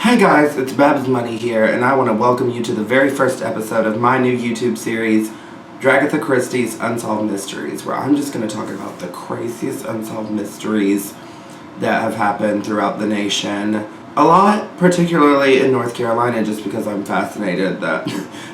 Hey guys, it's Babs Money here, and I want to welcome you to the very first episode of my new YouTube series, Dragatha Christie's Unsolved Mysteries, where I'm just going to talk about the craziest unsolved mysteries that have happened throughout the nation. A lot, particularly in North Carolina, just because I'm fascinated that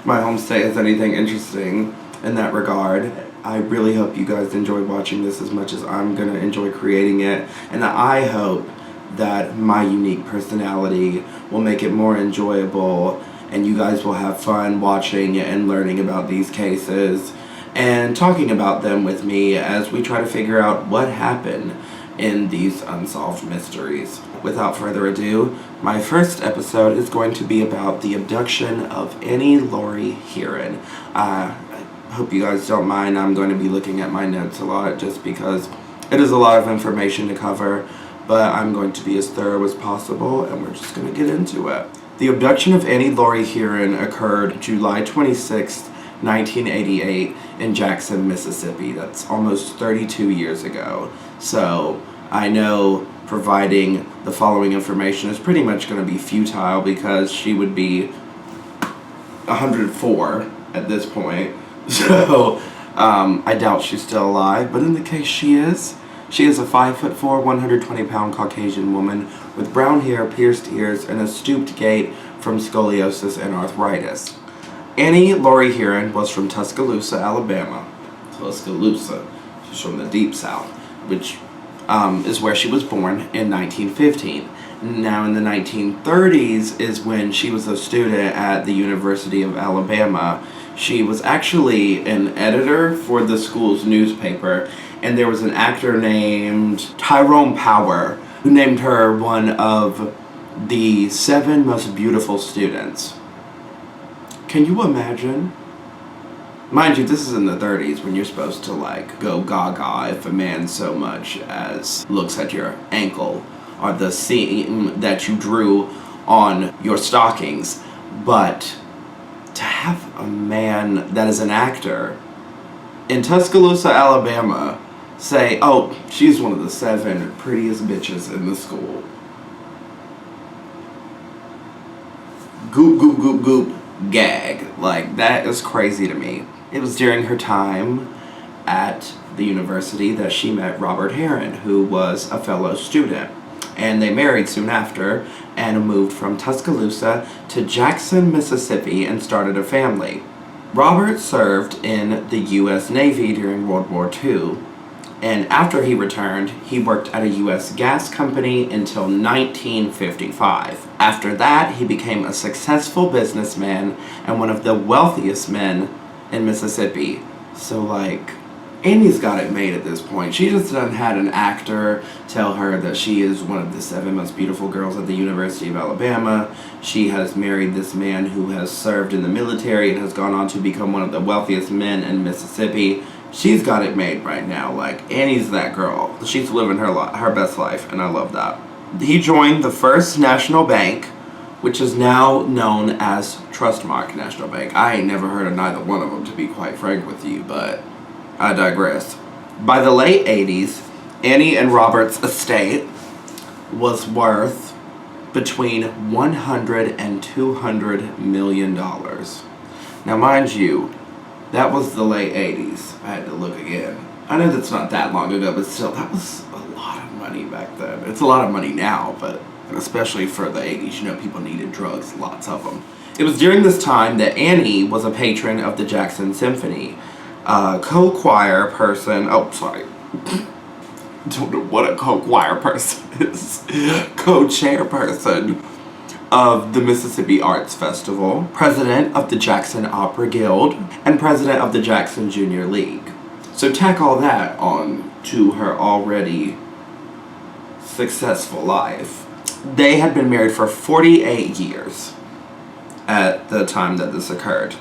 my home state has anything interesting in that regard. I really hope you guys enjoy watching this as much as I'm going to enjoy creating it, and I hope that my unique personality will make it more enjoyable and you guys will have fun watching and learning about these cases and talking about them with me as we try to figure out what happened in these unsolved mysteries. Without further ado, my first episode is going to be about the abduction of Annie Laurie Heron. I hope you guys don't mind. I'm going to be looking at my notes a lot just because it is a lot of information to cover, but I'm going to be as thorough as possible, and we're just going to get into it. The abduction of Annie Laurie Heron occurred July 26, 1988 in Jackson, Mississippi. That's almost 32 years ago. So I know providing the following information is pretty much going to be futile because she would be 104 at this point. So I doubt she's still alive, but in the case she is a 5'4", 120-pound Caucasian woman with brown hair, pierced ears, and a stooped gait from scoliosis and arthritis. Annie Laurie Heron was from Tuscaloosa, Alabama. Tuscaloosa. She's from the Deep South, which is where she was born in 1915. Now, in the 1930s is when she was a student at the University of Alabama. She was actually an editor for the school's newspaper, and there was an actor named Tyrone Power who named her one of the 7 most beautiful students. Can you imagine? Mind you, this is in the 30s when you're supposed to go gaga if a man so much as looks at your ankle or the seam that you drew on your stockings. But to have a man that is an actor in Tuscaloosa, Alabama say, oh, she's one of the 7 prettiest bitches in the school. Goop, goop, goop, goop, gag. That is crazy to me. It was during her time at the university that she met Robert Heron, who was a fellow student. And they married soon after and moved from Tuscaloosa to Jackson, Mississippi, and started a family. Robert served in the U.S. Navy during World War II. And after he returned, he worked at a U.S. gas company until 1955. After that, he became a successful businessman and one of the wealthiest men in Mississippi. So, Annie's got it made at this point. She just done had an actor tell her that she is one of the 7 most beautiful girls at the University of Alabama. She has married this man who has served in the military and has gone on to become one of the wealthiest men in Mississippi. She's got it made right now. Annie's that girl. She's living her best life, and I love that. He joined the First National Bank, which is now known as Trustmark National Bank. I ain't never heard of neither one of them, to be quite frank with you, but I digress. By the late 80s, Annie and Robert's estate was worth between $100 and $200 million. Now, mind you, that was the late 80s. I had to look again. I know that's not that long ago, but still, that was a lot of money back then. It's a lot of money now, but especially for the 80s, people needed drugs, lots of them. It was during this time that Annie was a patron of the Jackson Symphony. Co-choir person, don't know what a co-choir person is. Co-chairperson of the Mississippi Arts Festival, president of the Jackson Opera Guild, and president of the Jackson Junior League. So tack all that on to her already successful life. They had been married for 48 years at the time that this occurred.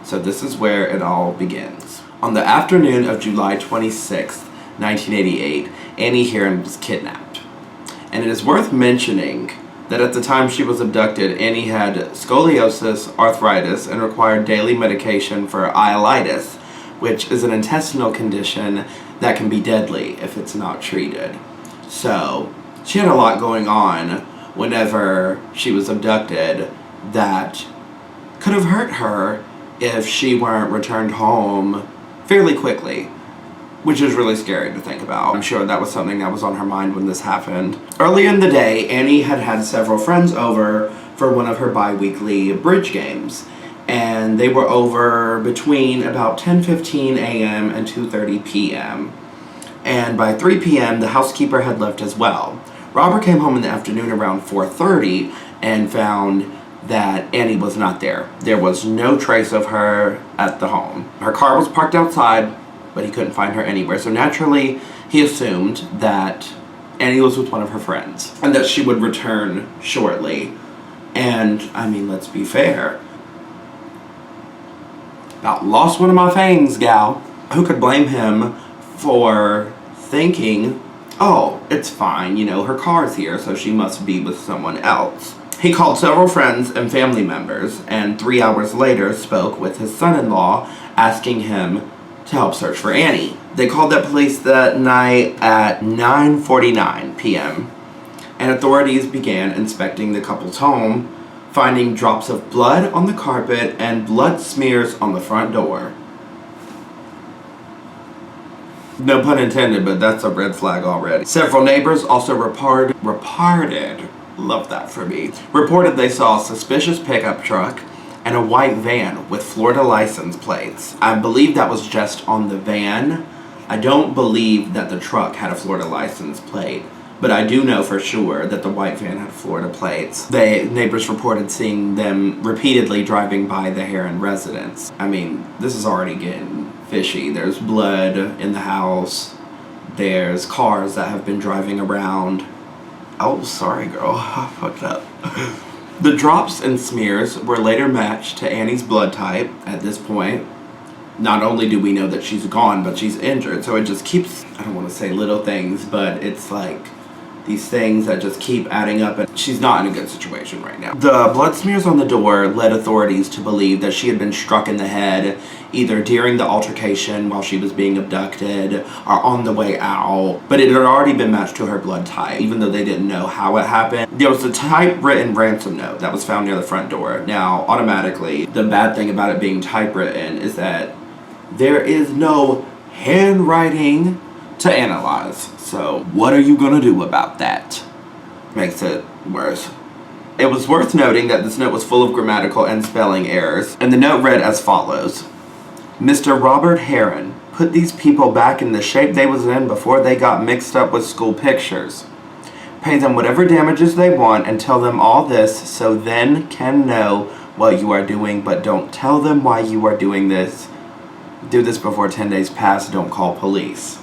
So this is where it all begins. On the afternoon of July 26, 1988, Annie Heron was kidnapped. And it is worth mentioning that at the time she was abducted, Annie had scoliosis, arthritis, and required daily medication for ileitis, which is an intestinal condition that can be deadly if it's not treated. So she had a lot going on whenever she was abducted that could have hurt her if she weren't returned home fairly quickly, which is really scary to think about. I'm sure that was something that was on her mind when this happened. Early in the day, Annie had had several friends over for one of her bi-weekly bridge games, and they were over between about 10:15 a.m. and 2:30 p.m. And by 3 p.m., the housekeeper had left as well. Robert came home in the afternoon around 4:30 and found that Annie was not there. There was no trace of her at the home. Her car was parked outside, but he couldn't find her anywhere. So naturally, he assumed that Annie was with one of her friends and that she would return shortly. And, I mean, let's be fair. About lost one of my fangs, gal. Who could blame him for thinking, oh, it's fine, you know, her car's here, so she must be with someone else. He called several friends and family members, and 3 hours later spoke with his son-in-law, asking him to help search for Annie. They called the police that night at 9:49 p.m., and authorities began inspecting the couple's home, finding drops of blood on the carpet and blood smears on the front door. No pun intended, but that's a red flag already. Several neighbors also reported, love that for me, reported they saw a suspicious pickup truck and a white van with Florida license plates. I believe that was just on the van. I don't believe that the truck had a Florida license plate, but I do know for sure that the white van had Florida plates. The neighbors reported seeing them repeatedly driving by the Heron residence. I mean, this is already getting fishy. There's blood in the house. There's cars that have been driving around. Oh, sorry, girl. I fucked up. The drops and smears were later matched to Annie's blood type at this point. Not only do we know that she's gone, but she's injured. So it just keeps, I don't want to say little things, but it's like these things that just keep adding up, and she's not in a good situation right now. The blood smears on the door led authorities to believe that she had been struck in the head either during the altercation while she was being abducted or on the way out, but it had already been matched to her blood type, even though they didn't know how it happened. There was a typewritten ransom note that was found near the front door. Now, automatically, the bad thing about it being typewritten is that there is no handwriting to analyze. So what are you gonna do about that? Makes it worse. It was worth noting that this note was full of grammatical and spelling errors, and the note read as follows. Mr. Robert Heron put these people back in the shape they was in before they got mixed up with school pictures. Pay them whatever damages they want and tell them all this so then can know what you are doing, but don't tell them why you are doing this. Do this before 10 days pass. Don't call police.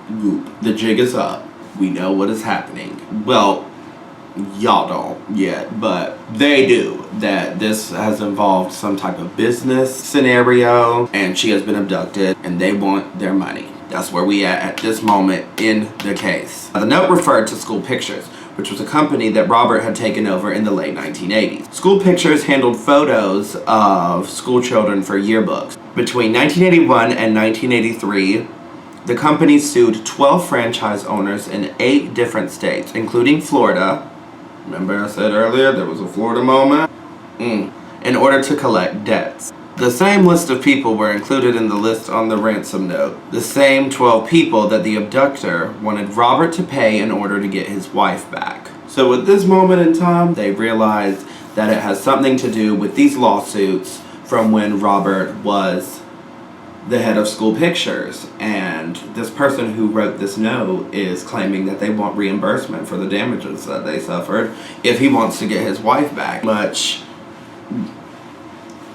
Goop. The jig is up. We know what is happening. Well, y'all don't yet, but they do. That this has involved some type of business scenario, and she has been abducted, and they want their money. That's where we at this moment in the case. The note referred to School Pictures, which was a company that Robert had taken over in the late 1980s. School Pictures handled photos of school children for yearbooks. Between 1981 and 1983, the company sued 12 franchise owners in 8 different states, including Florida. Remember I said earlier there was a Florida moment? In order to collect debts. The same list of people were included in the list on the ransom note. The same 12 people that the abductor wanted Robert to pay in order to get his wife back. So at this moment in time, they realized that it has something to do with these lawsuits from when Robert was the head of School Pictures. And this person who wrote this note is claiming that they want reimbursement for the damages that they suffered if he wants to get his wife back. Much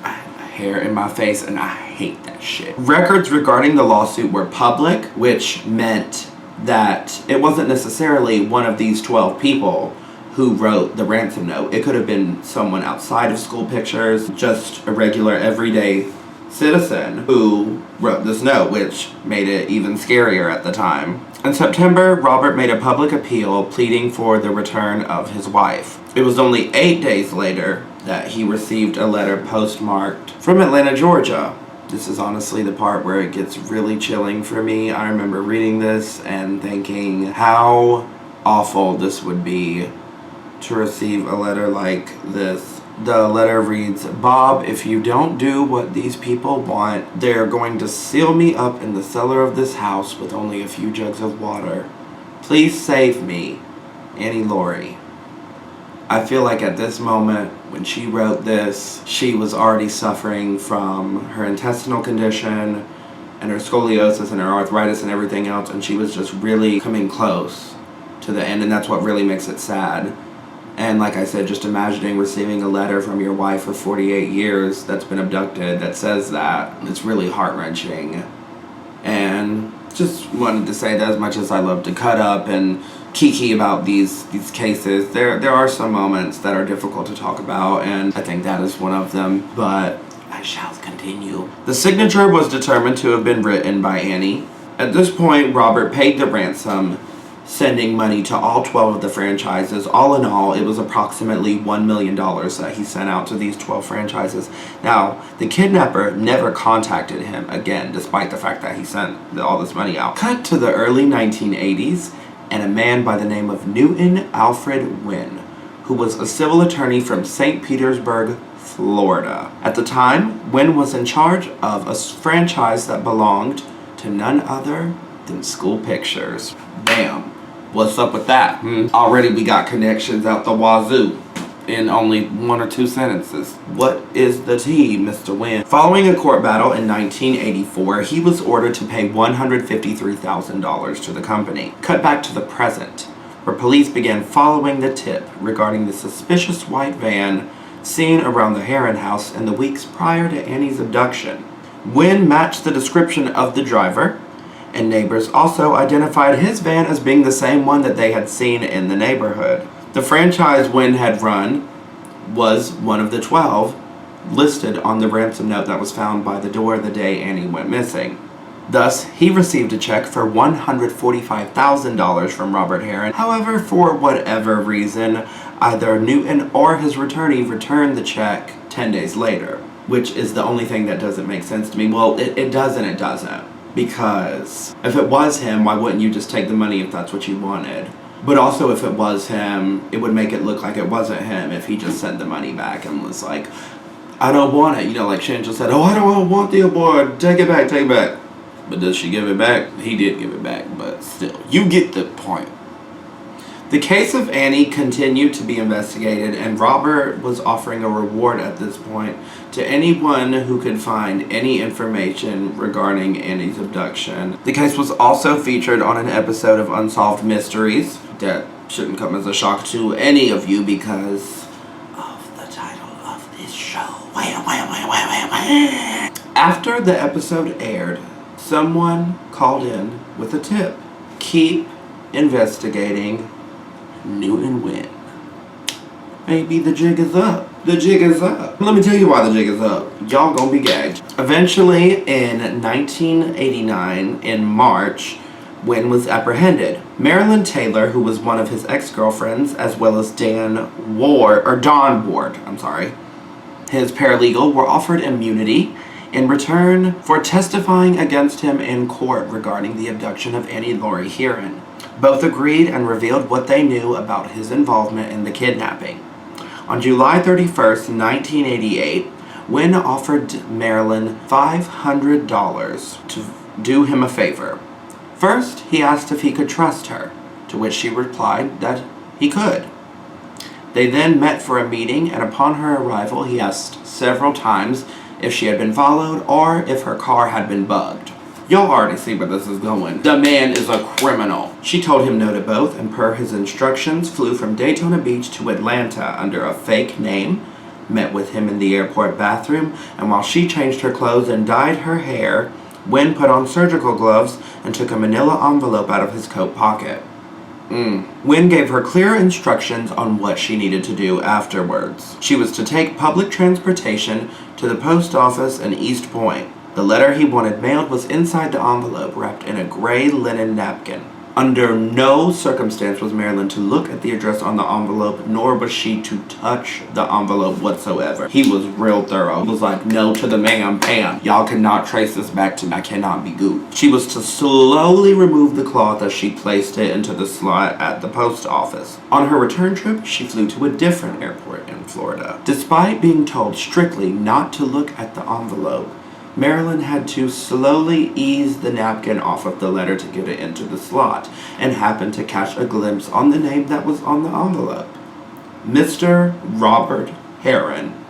hair in my face, and I hate that shit. Records regarding the lawsuit were public, which meant that it wasn't necessarily one of these 12 people who wrote the ransom note. It could have been someone outside of School Pictures, just a regular everyday citizen who wrote this note, which made it even scarier at the time. In September, Robert made a public appeal pleading for the return of his wife. It was only 8 days later that he received a letter postmarked from Atlanta, Georgia. This is honestly the part where it gets really chilling for me. I remember reading this and thinking how awful this would be to receive a letter like this. The letter reads, "Bob, if you don't do what these people want, they're going to seal me up in the cellar of this house with only a few jugs of water. Please save me, Annie Laurie." I feel like at this moment, when she wrote this, she was already suffering from her intestinal condition and her scoliosis and her arthritis and everything else, and she was just really coming close to the end, and that's what really makes it sad. And like I said, just imagining receiving a letter from your wife of 48 years that's been abducted that says that, it's really heart-wrenching. And just wanted to say that as much as I love to cut up and kiki about these cases, there are some moments that are difficult to talk about, and I think that is one of them, but I shall continue. The signature was determined to have been written by Annie. At this point, Robert paid the ransom, sending money to all 12 of the franchises. All in all, it was approximately $1 million that he sent out to these 12 franchises. Now, the kidnapper never contacted him again, despite the fact that he sent all this money out. Cut to the early 1980s, and a man by the name of Newton Alfred Winn, who was a civil attorney from St. Petersburg, Florida. At the time, Winn was in charge of a franchise that belonged to none other than School Pictures. Bam. What's up with that? Already we got connections out the wazoo in only 1 or 2 sentences. What is the tea, Mr. Winn? Following a court battle in 1984, he was ordered to pay $153,000 to the company. Cut back to the present, where police began following the tip regarding the suspicious white van seen around the Heron house in the weeks prior to Annie's abduction. Winn matched the description of the driver, and neighbors also identified his van as being the same one that they had seen in the neighborhood. The franchise Winn had run was one of the 12 listed on the ransom note that was found by the door the day Annie went missing. Thus, he received a check for $145,000 from Robert Heron. However, for whatever reason, either Newton or his attorney returned the check 10 days later, which is the only thing that doesn't make sense to me. Well, it does and it doesn't. Because if it was him, why wouldn't you just take the money if that's what you wanted? But also, if it was him, it would make it look like it wasn't him if he just sent the money back and was like, "I don't want it." You know, like Shan just said, "Oh, I don't want the award. Take it back, take it back." But does she give it back? He did give it back, but still. You get the point. The case of Annie continued to be investigated, and Robert was offering a reward at this point to anyone who could find any information regarding Annie's abduction. The case was also featured on an episode of Unsolved Mysteries. That shouldn't come as a shock to any of you because of the title of this show. After the episode aired, someone called in with a tip. Keep investigating Newton Winn. Maybe the jig is up. The jig is up. Let me tell you why the jig is up. Y'all gonna be gagged. Eventually, in 1989, in March, Winn was apprehended. Marilyn Taylor, who was one of his ex-girlfriends, as well as Don Ward, his paralegal, were offered immunity in return for testifying against him in court regarding the abduction of Annie Laurie Heron. Both agreed and revealed what they knew about his involvement in the kidnapping. On July 31st, 1988, Winn offered Marilyn $500 to do him a favor. First, he asked if he could trust her, to which she replied that he could. They then met for a meeting, and upon her arrival, he asked several times if she had been followed or if her car had been bugged. Y'all already see where this is going. The man is a criminal. She told him no to both, and per his instructions, flew from Daytona Beach to Atlanta under a fake name, met with him in the airport bathroom, and while she changed her clothes and dyed her hair, Winn put on surgical gloves and took a manila envelope out of his coat pocket. Winn gave her clear instructions on what she needed to do afterwards. She was to take public transportation to the post office in East Point. The letter he wanted mailed was inside the envelope, wrapped in a gray linen napkin. Under no circumstance was Marilyn to look at the address on the envelope, nor was she to touch the envelope whatsoever. He was real thorough. He was like, no to the ma'am, Pam. Y'all cannot trace this back to me. I cannot be gooped. She was to slowly remove the cloth as she placed it into the slot at the post office. On her return trip, she flew to a different airport in Florida. Despite being told strictly not to look at the envelope, Marilyn had to slowly ease the napkin off of the letter to get it into the slot, and happened to catch a glimpse on the name that was on the envelope. Mr. Robert Heron.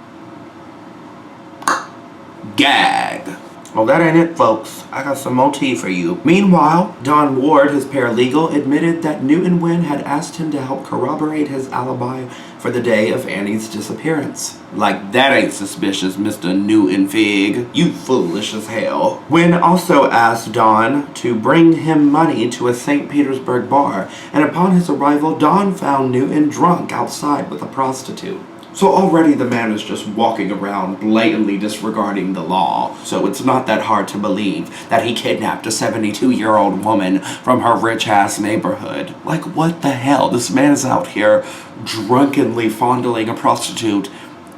Gag. Well, that ain't it, folks. I got some more tea for you. Meanwhile, Don Ward, his paralegal, admitted that Newton Winn had asked him to help corroborate his alibi for the day of Annie's disappearance. Like, that ain't suspicious, Mr. Newton Fig. You foolish as hell. Winn also asked Don to bring him money to a St. Petersburg bar, and upon his arrival, Don found Newton drunk outside with a prostitute. So already the man is just walking around blatantly disregarding the law. So it's not that hard to believe that he kidnapped a 72-year-old woman from her rich-ass neighborhood. Like, what the hell? This man is out here drunkenly fondling a prostitute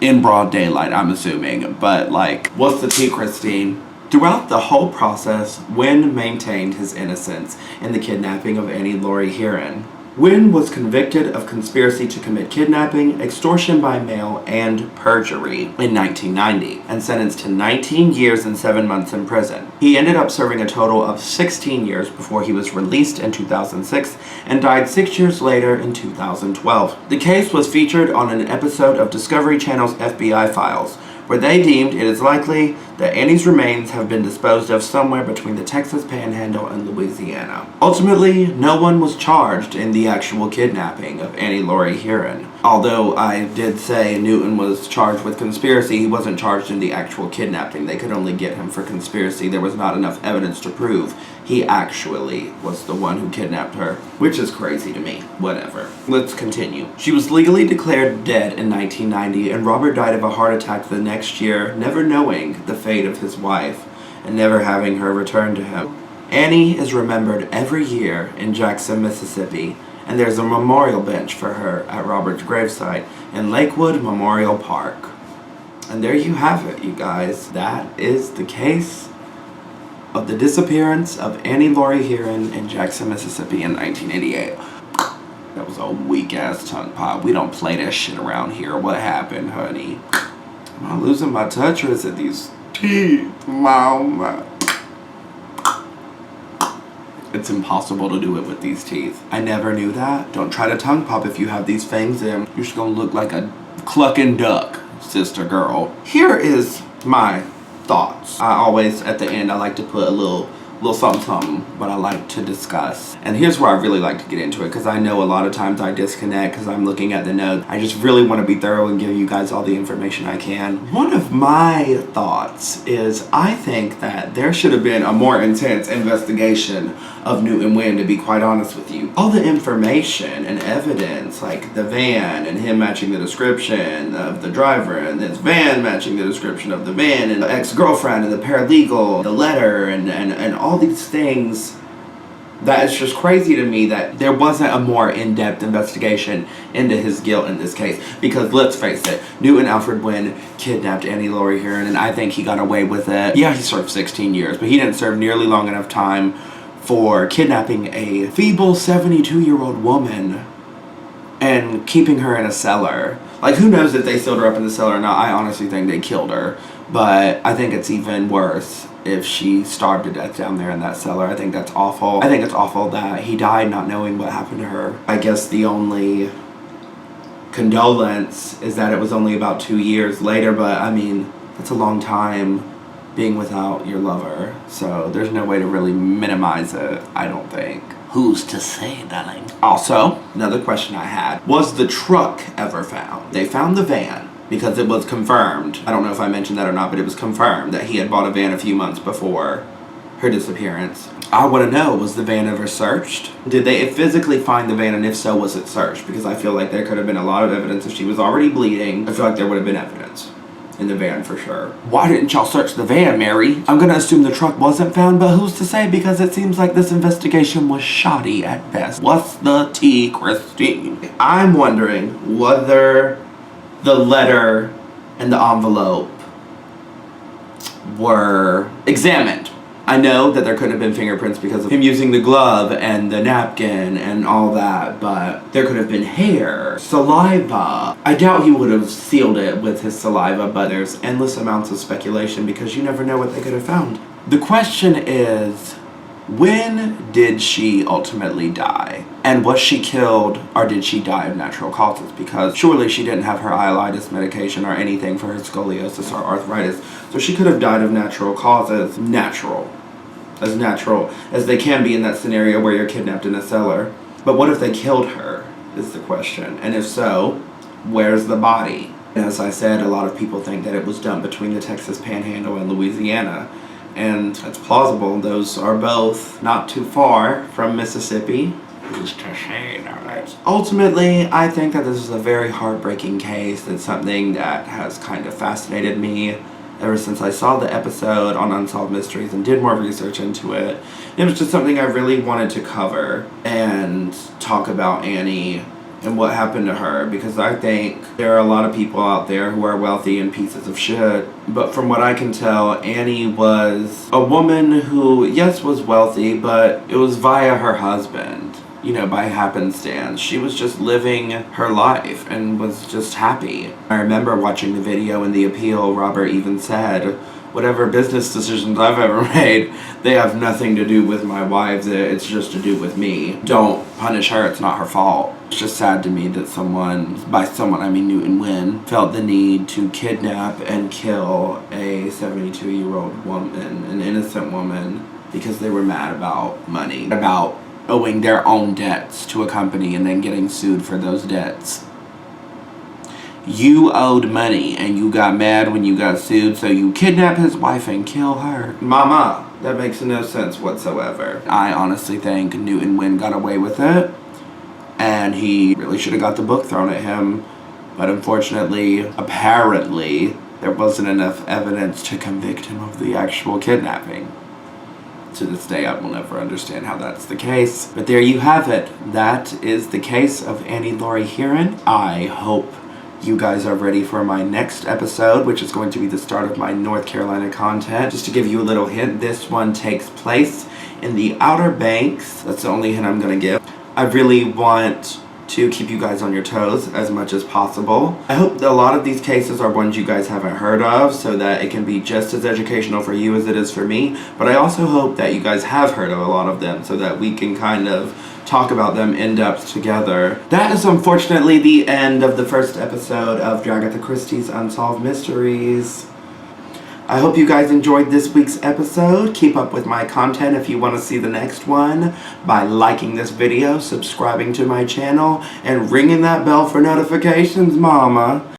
in broad daylight, I'm assuming. But, like, what's the tea, Christine? Throughout the whole process, Winn maintained his innocence in the kidnapping of Annie Laurie Heron. Winn was convicted of conspiracy to commit kidnapping, extortion by mail, and perjury in 1990, and sentenced to 19 years and 7 months in prison. He ended up serving a total of 16 years before he was released in 2006, and died 6 years later in 2012. The case was featured on an episode of Discovery Channel's FBI Files, where they deemed it is likely that Annie's remains have been disposed of somewhere between the Texas Panhandle and Louisiana. Ultimately, no one was charged in the actual kidnapping of Annie Laurie Heron. Although I did say Newton was charged with conspiracy, he wasn't charged in the actual kidnapping. They could only get him for conspiracy. There was not enough evidence to prove he actually was the one who kidnapped her, which is crazy to me. Whatever. Let's continue. She was legally declared dead in 1990, and Robert died of a heart attack the next year, never knowing the fate of his wife and never having her return to him. Annie is remembered every year in Jackson, Mississippi, and there's a memorial bench for her at Robert's gravesite in Lakewood Memorial Park. And there you have it, you guys. That is the case of the disappearance of Annie Laurie Heron in Jackson, Mississippi in 1988. That was a weak-ass tongue pop. We don't play that shit around here. What happened, honey? Am I losing my touch, or is it these teeth, mama? It's impossible to do it with these teeth. I never knew that. Don't try to tongue pop if you have these fangs in. You're just gonna look like a clucking duck, sister girl. Here is my thoughts. I always, at the end, I like to put a little something, what I like to discuss. And here's where I really like to get into it, because I know a lot of times I disconnect because I'm looking at the notes. I just really want to be thorough and give you guys all the information I can. One of my thoughts is I think that there should have been a more intense investigation of Newton Winn, to be quite honest with you. All the information and evidence, like the van and him matching the description of the driver, and this van matching the description of the van, and the ex-girlfriend and the paralegal, the letter, and all these things, that is just crazy to me that there wasn't a more in-depth investigation into his guilt in this case. Because let's face it, Newton Alfred Winn kidnapped Annie Laurie Heron, and I think he got away with it. Yeah, he served 16 years, but he didn't serve nearly long enough time for kidnapping a feeble 72-year-old woman and keeping her in a cellar. Like, who knows if they sealed her up in the cellar or not? I honestly think they killed her. But I think it's even worse if she starved to death down there in that cellar. I think that's awful. I think it's awful that he died not knowing what happened to her. I guess the only condolence is that it was only about 2 years later, but I mean, that's a long time being without your lover. So there's no way to really minimize it, I don't think. Who's to say, darling? Also, another question I had, was the truck ever found? They found the van, because it was confirmed, I don't know if I mentioned that or not, but it was confirmed that he had bought a van a few months before her disappearance. I want to know, was the van ever searched? Did they physically find the van, and if so, was it searched? Because I feel like there could have been a lot of evidence. If she was already bleeding, I feel like there would have been evidence. in the van for sure. Why didn't y'all search the van, Mary? I'm gonna assume the truck wasn't found, but who's to say, because it seems like this investigation was shoddy at best. What's the tea, Christine? I'm wondering whether the letter and the envelope were examined. I know that there couldn't have been fingerprints because of him using the glove and the napkin and all that, but there could have been hair, saliva. I doubt he would have sealed it with his saliva, but there's endless amounts of speculation because you never know what they could have found. The question is, when did she ultimately die? And was she killed, or did she die of natural causes? Because surely she didn't have her iolitis medication or anything for her scoliosis or arthritis. So she could have died of natural causes. As natural as they can be in that scenario where you're kidnapped in a cellar. But what if they killed her, is the question. And if so, where's the body? As I said, a lot of people think that it was done between the Texas Panhandle and Louisiana. And it's plausible. Those are both not too far from Mississippi. Who's to say that? Ultimately, I think that this is a very heartbreaking case. It's something that has kind of fascinated me ever since I saw the episode on Unsolved Mysteries and did more research into it. It was just something I really wanted to cover and talk about Annie and what happened to her, because I think there are a lot of people out there who are wealthy and pieces of shit. But from what I can tell, Annie was a woman who, yes, was wealthy, but it was via her husband. You know, by happenstance. She was just living her life and was just happy. I remember watching the video in the appeal, Robert even said, whatever business decisions I've ever made, they have nothing to do with my wives, it's just to do with me. Don't punish her, it's not her fault. It's just sad to me that someone, by someone I mean Newton Winn, felt the need to kidnap and kill a 72-year-old woman, an innocent woman, because they were mad about money, about owing their own debts to a company and then getting sued for those debts. You owed money and you got mad when you got sued, so you kidnap his wife and kill her. Mama, that makes no sense whatsoever. I honestly think Newton Winn got away with it, and he really should have got the book thrown at him, but unfortunately, apparently, there wasn't enough evidence to convict him of the actual kidnapping. To this day, I will never understand how that's the case. But there you have it. That is the case of Annie Laurie Heron. I hope you guys are ready for my next episode, which is going to be the start of my North Carolina content. Just to give you a little hint, this one takes place in the Outer Banks. That's the only hint I'm going to give. I really want to keep you guys on your toes as much as possible. I hope that a lot of these cases are ones you guys haven't heard of, so that it can be just as educational for you as it is for me. But I also hope that you guys have heard of a lot of them, so that we can kind of talk about them in depth together. That is unfortunately the end of the first episode of Agatha Christie's Unsolved Mysteries. I hope you guys enjoyed this week's episode. Keep up with my content if you want to see the next one by liking this video, subscribing to my channel, and ringing that bell for notifications, mama.